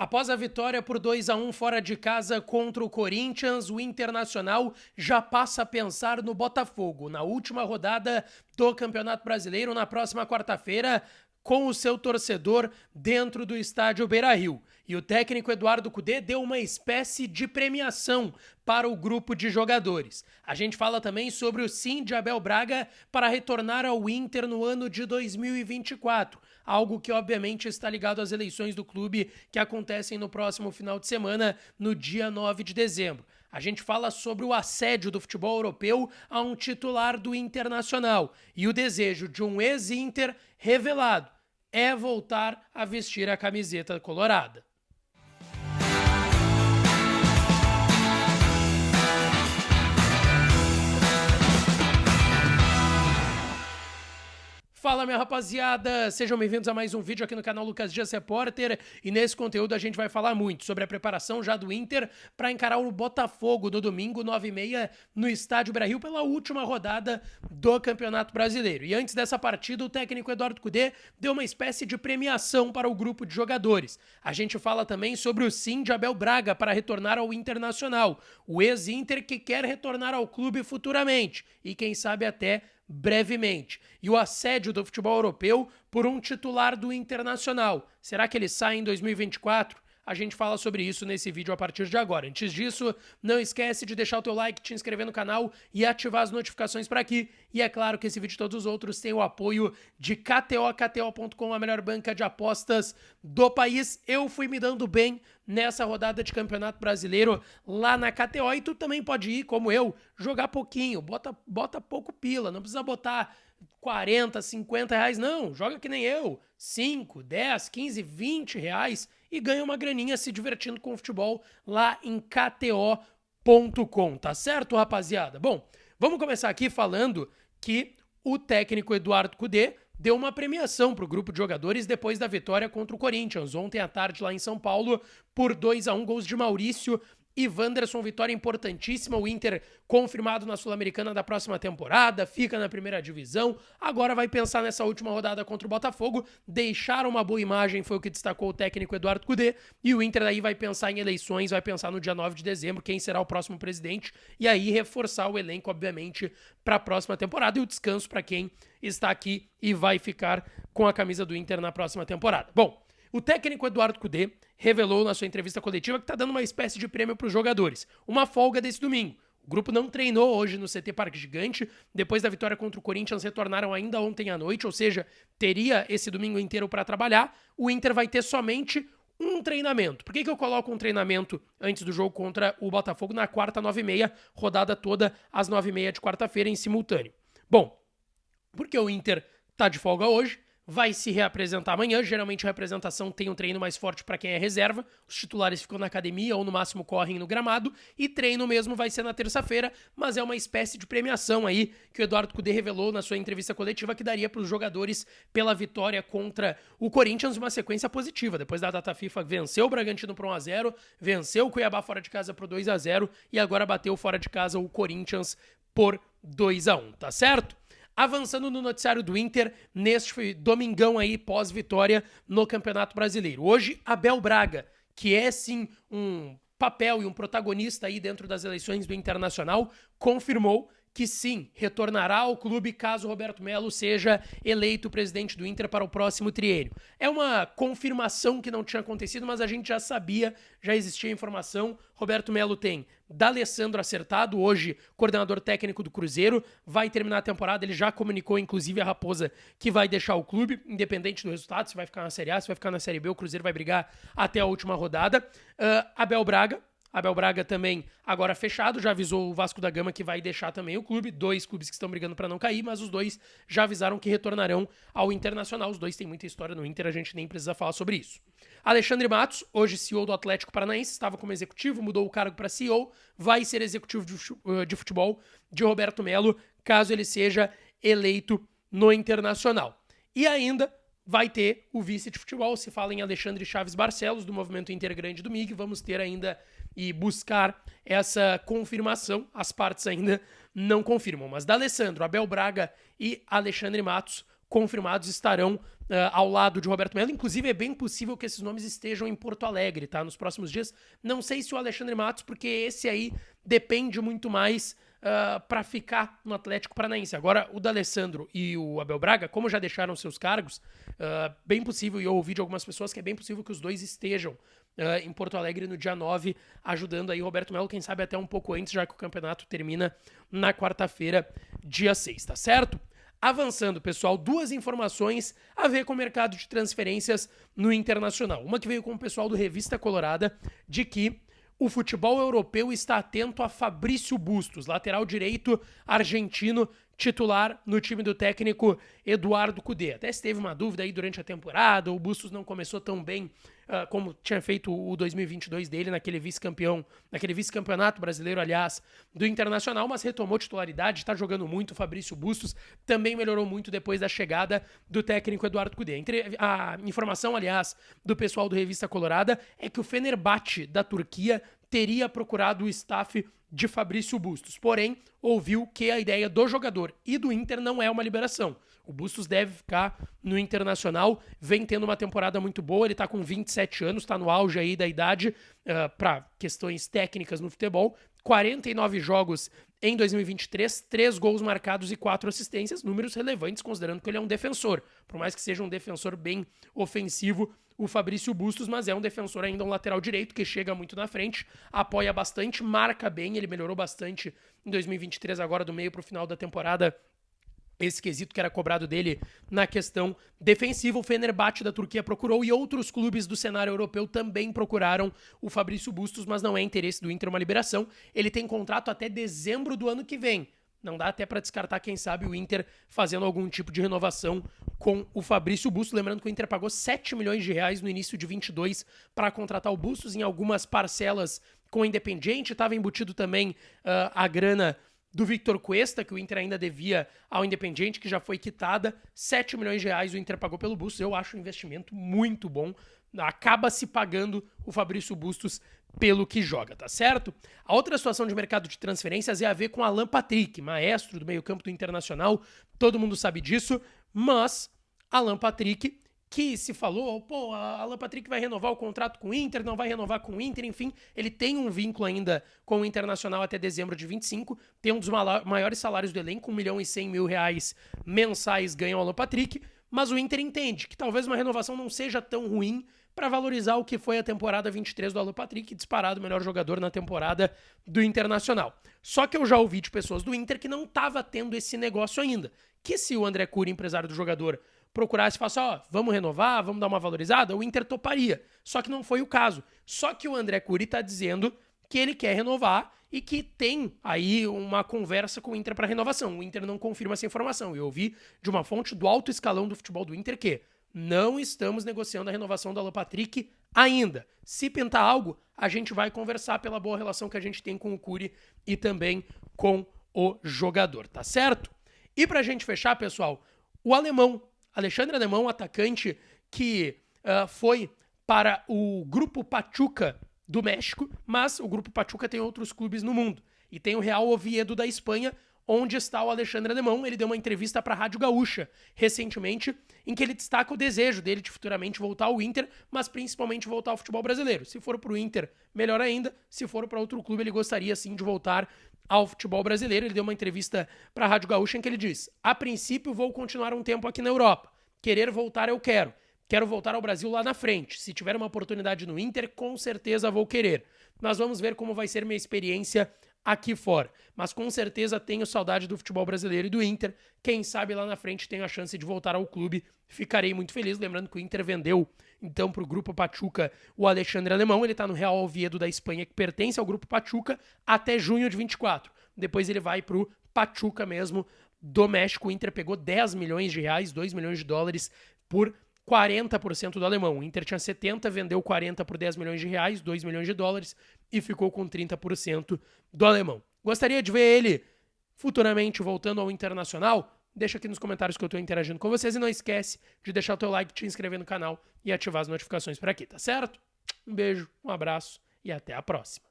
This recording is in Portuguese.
Após a vitória por 2-1 fora de casa contra o Corinthians, o Internacional já passa a pensar no Botafogo, na última rodada do Campeonato Brasileiro, na próxima quarta-feira, com o seu torcedor dentro do estádio Beira-Rio. E o técnico Eduardo Cudê deu uma espécie de premiação para o grupo de jogadores. A gente fala também sobre o sim de Abel Braga para retornar ao Inter no ano de 2024, algo que obviamente está ligado às eleições do clube que acontecem no próximo final de semana, no dia 9 de dezembro. A gente fala sobre o assédio do futebol europeu a um titular do Internacional e o desejo de um ex-Inter revelado é voltar a vestir a camiseta colorada. Fala, minha rapaziada, sejam bem-vindos a mais um vídeo aqui no canal Lucas Dias Repórter, e nesse conteúdo a gente vai falar muito sobre a preparação já do Inter para encarar o Botafogo no domingo, 9h30, no estádio Beira-Rio, pela última rodada do Campeonato Brasileiro. E antes dessa partida, o técnico Eduardo Cudê deu uma espécie de premiação para o grupo de jogadores. A gente fala também sobre o sim de Abel Braga para retornar ao Internacional, o ex-Inter que quer retornar ao clube futuramente, e quem sabe até brevemente. E o assédio do futebol europeu por um titular do Internacional. Será que ele sai em 2024? A gente fala sobre isso nesse vídeo a partir de agora. Antes disso, não esquece de deixar o teu like, te inscrever no canal e ativar as notificações para aqui. E é claro que esse vídeo e todos os outros têm o apoio de KTO.com, a melhor banca de apostas do país. Eu fui me dando bem nessa rodada de Campeonato Brasileiro lá na KTO, e tu também pode ir, como eu, jogar pouquinho, bota pouco pila, não precisa botar 40, 50 reais, não, joga que nem eu, 5, 10, 15, 20 reais e ganha uma graninha se divertindo com o futebol lá em KTO.com, tá certo, rapaziada? Bom, vamos começar aqui falando que o técnico Eduardo Cudê deu uma premiação para o grupo de jogadores depois da vitória contra o Corinthians, ontem à tarde lá em São Paulo, por 2-1, gols de Maurício e Wanderson, vitória importantíssima. O Inter confirmado na Sul-Americana da próxima temporada, fica na primeira divisão, agora vai pensar nessa última rodada contra o Botafogo, deixar uma boa imagem foi o que destacou o técnico Eduardo Cudê, e o Inter daí vai pensar em eleições, vai pensar no dia 9 de dezembro, quem será o próximo presidente, e aí reforçar o elenco, obviamente, para a próxima temporada, e o descanso para quem está aqui e vai ficar com a camisa do Inter na próxima temporada. Bom, o técnico Eduardo Cudê revelou na sua entrevista coletiva que está dando uma espécie de prêmio para os jogadores, uma folga desse domingo. O grupo não treinou hoje no CT Parque Gigante, depois da vitória contra o Corinthians retornaram ainda ontem à noite, ou seja, teria esse domingo inteiro para trabalhar. O Inter vai ter somente um treinamento. Por que eu coloco um treinamento antes do jogo contra o Botafogo na quarta, 9h30, rodada toda às 9h30 de quarta-feira em simultâneo? Bom, porque o Inter tá de folga hoje, vai se reapresentar amanhã. Geralmente a reapresentação tem um treino mais forte para quem é reserva. Os titulares ficam na academia ou no máximo correm no gramado. E treino mesmo vai ser na terça-feira, mas é uma espécie de premiação aí que o Eduardo Cudê revelou na sua entrevista coletiva que daria para os jogadores pela vitória contra o Corinthians, uma sequência positiva. Depois da data FIFA, venceu o Bragantino por 1-0, venceu o Cuiabá fora de casa por 2-0 e agora bateu fora de casa o Corinthians por 2-1, tá certo? Avançando no noticiário do Inter, neste domingão aí, pós-vitória no Campeonato Brasileiro. Hoje, Abel Braga, que é sim um papel e um protagonista aí dentro das eleições do Internacional, confirmou que sim, retornará ao clube caso Roberto Melo seja eleito presidente do Inter para o próximo triênio. É uma confirmação que não tinha acontecido, mas a gente já sabia, já existia informação. Roberto Melo tem D'Alessandro acertado, hoje coordenador técnico do Cruzeiro, vai terminar a temporada, ele já comunicou inclusive a Raposa que vai deixar o clube, independente do resultado, se vai ficar na Série A, se vai ficar na Série B, o Cruzeiro vai brigar até a última rodada. Abel Braga também agora fechado, já avisou o Vasco da Gama que vai deixar também o clube, 2 clubes que estão brigando para não cair, mas os 2 já avisaram que retornarão ao Internacional. Os 2 têm muita história no Inter, a gente nem precisa falar sobre isso. Alexandre Matos, hoje CEO do Atlético Paranaense, estava como executivo, mudou o cargo para CEO, vai ser executivo de futebol de Roberto Melo, caso ele seja eleito no Internacional. E ainda vai ter o vice de futebol, se fala em Alexandre Chaves Barcelos, do Movimento Inter Grande do MIG, vamos ter ainda e buscar essa confirmação, as partes ainda não confirmam, mas D'Alessandro, Abel Braga e Alexandre Matos confirmados estarão ao lado de Roberto Melo. Inclusive, é bem possível que esses nomes estejam em Porto Alegre, tá? Nos próximos dias. Não sei se o Alexandre Matos, porque esse aí depende muito mais para ficar no Atlético Paranaense. Agora, o D'Alessandro e o Abel Braga, como já deixaram seus cargos, bem possível, e eu ouvi de algumas pessoas que é bem possível que os dois estejam em Porto Alegre no dia 9, ajudando aí Roberto Melo, quem sabe até um pouco antes, já que o campeonato termina na quarta-feira, dia 6, tá certo? Avançando, pessoal, duas informações a ver com o mercado de transferências no Internacional. Uma que veio com o pessoal do Revista Colorada, de que o futebol europeu está atento a Fabrício Bustos, lateral direito argentino, titular no time do técnico Eduardo Cudê. Até se teve uma dúvida aí durante a temporada, o Bustos não começou tão bem como tinha feito o 2022 dele naquele vice-campeonato brasileiro, aliás, do Internacional, mas retomou titularidade, está jogando muito. O Fabrício Bustos também melhorou muito depois da chegada do técnico Eduardo Cudê. A informação, aliás, do pessoal do Revista Colorada é que o Fenerbahçe da Turquia teria procurado o staff de Fabrício Bustos, porém, ouviu que a ideia do jogador e do Inter não é uma liberação. O Bustos deve ficar no Internacional, vem tendo uma temporada muito boa, ele tá com 27 anos, tá no auge aí da idade para questões técnicas no futebol, 49 jogos em 2023, 3 gols marcados e 4 assistências, números relevantes considerando que ele é um defensor, por mais que seja um defensor bem ofensivo, o Fabrício Bustos, mas é um defensor ainda, um lateral direito que chega muito na frente, apoia bastante, marca bem, ele melhorou bastante em 2023, agora do meio pro final da temporada, esse quesito que era cobrado dele na questão defensiva. O Fenerbahçe da Turquia procurou e outros clubes do cenário europeu também procuraram o Fabrício Bustos, mas não é interesse do Inter uma liberação. Ele tem contrato até dezembro do ano que vem. Não dá até para descartar, quem sabe, o Inter fazendo algum tipo de renovação com o Fabrício Bustos. Lembrando que o Inter pagou 7 milhões de reais no início de 22 para contratar o Bustos em algumas parcelas com o Independiente. Estava embutido também a grana do Victor Cuesta, que o Inter ainda devia ao Independiente, que já foi quitada. 7 milhões de reais o Inter pagou pelo Bustos. Eu acho um investimento muito bom. Acaba se pagando o Fabrício Bustos pelo que joga, tá certo? A outra situação de mercado de transferências é a ver com Alan Patrick, maestro do meio-campo do Internacional. Todo mundo sabe disso, mas Alan Patrick, que se falou, pô, Alan Patrick vai renovar o contrato com o Inter, não vai renovar com o Inter, enfim, ele tem um vínculo ainda com o Internacional até dezembro de 25, tem um dos maiores salários do elenco, 1.100.000 reais mensais ganha o Alan Patrick, mas o Inter entende que talvez uma renovação não seja tão ruim para valorizar o que foi a temporada 23 do Alan Patrick, disparado o melhor jogador na temporada do Internacional. Só que eu já ouvi de pessoas do Inter que não estava tendo esse negócio ainda, que se o André Cury, empresário do jogador, procurasse e falasse, vamos renovar, vamos dar uma valorizada, o Inter toparia. Só que não foi o caso. Só que o André Cury está dizendo que ele quer renovar e que tem aí uma conversa com o Inter para renovação. O Inter não confirma essa informação. Eu ouvi de uma fonte do alto escalão do futebol do Inter que não estamos negociando a renovação do Alan Patrick ainda. Se pintar algo, a gente vai conversar pela boa relação que a gente tem com o Cury e também com o jogador, tá certo? E pra gente fechar, pessoal, o alemão, Alexandre Alemão, atacante que foi para o Grupo Pachuca do México, mas o Grupo Pachuca tem outros clubes no mundo. E tem o Real Oviedo da Espanha, onde está o Alexandre Alemão. Ele deu uma entrevista para a Rádio Gaúcha recentemente, em que ele destaca o desejo dele de futuramente voltar ao Inter, mas principalmente voltar ao futebol brasileiro. Se for para o Inter, melhor ainda. Se for para outro clube, ele gostaria sim de voltar ao futebol brasileiro. Ele deu uma entrevista para a Rádio Gaúcha em que ele diz: a princípio vou continuar um tempo aqui na Europa. Querer voltar eu quero. Quero voltar ao Brasil lá na frente. Se tiver uma oportunidade no Inter, com certeza vou querer. Nós vamos ver como vai ser minha experiência aqui fora. Mas com certeza tenho saudade do futebol brasileiro e do Inter. Quem sabe lá na frente tenho a chance de voltar ao clube. Ficarei muito feliz. Lembrando que o Inter vendeu, então, para o Grupo Pachuca o Alexandre Alemão. Ele está no Real Oviedo da Espanha, que pertence ao Grupo Pachuca, até junho de 24. Depois ele vai para o Pachuca mesmo, do México. O Inter pegou 10 milhões de reais, 2 milhões de dólares por 40% do alemão. O Inter tinha 70, vendeu 40 por 10 milhões de reais, 2 milhões de dólares e ficou com 30% do alemão. Gostaria de ver ele futuramente voltando ao Internacional? Deixa aqui nos comentários que eu estou interagindo com vocês e não esquece de deixar o teu like, te inscrever no canal e ativar as notificações por aqui, tá certo? Um beijo, um abraço e até a próxima.